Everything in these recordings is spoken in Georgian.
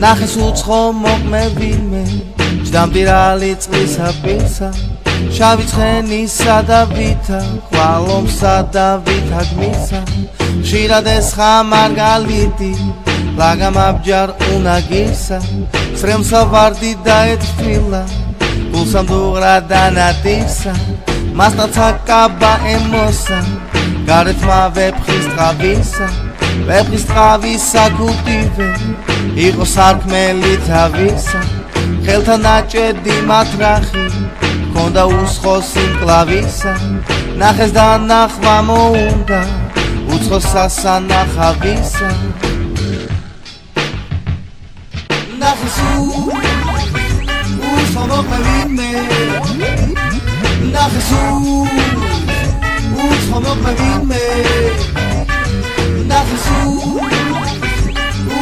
ნახეს უცხო მოყმევინმე ჯდამტირალი წყლისა პირსა შავი ცხენისა და ვითა ყვალომსა და ვითაგმისა ხშირად ესხა მარგალიტი ლაგამაბჯარ უნაგისა სრემსა ვარდი დაეთრილა გულსა მდუღრა დანატისა მასტაცა კაბა ემოსა გარეთმა ვეფხის ტყავისა ვეფხის ტყავისა კულტივე იყო სარქმელი თავისა ხელთა ნაჭედი მათრახი ქონდა უსხოსი მკლავისა ნახეს და ნახვა მოუნდა უცხო სასანახავისა ნახეს უცხო მოყმევინმე ნახეს უცხო მოყმევინმე ნახეს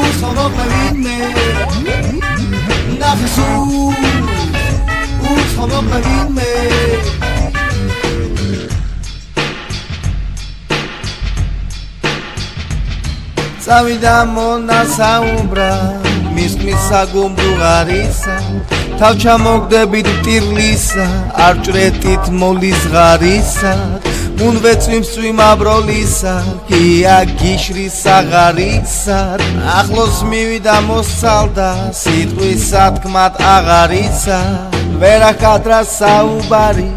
uცხო მოყმევინმე ნახეს უცხო მოყმევინმე წავიდა მონასაუბრა მისმის საგუმბუღარისა თავ ჩამოგდებით ტირლისა არ ჭრეთით მოლის ღარისა მუნვეწვიმსვი მაბროლისა კია გიშრის აღარისა ახლოს მივიდა მოსალდა სიტყვის სათქმად აღარისა ვერა კადრა საუბარი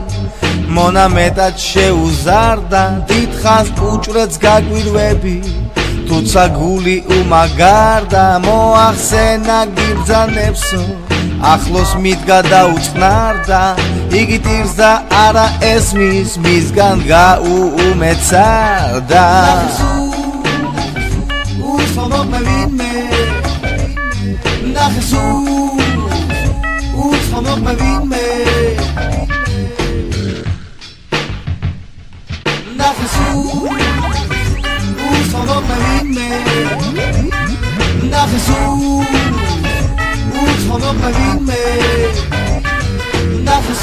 მონა მეტად შეუზარდა დიდხანს უჭრეთს გაგვირვები თუცა გული უმაგარდა მოახსენა გიბძანებსო ახლოს მიდგა და უწყნარდა იგი ტირს და არა ესმის მისგან გაუმეცარდა უცხო მოყმევინმე ნახეს უცხო მოყმევინმე ნახეს უცხო მოყმევინმე ნახეს uცხო მოყმევინმე ნახეს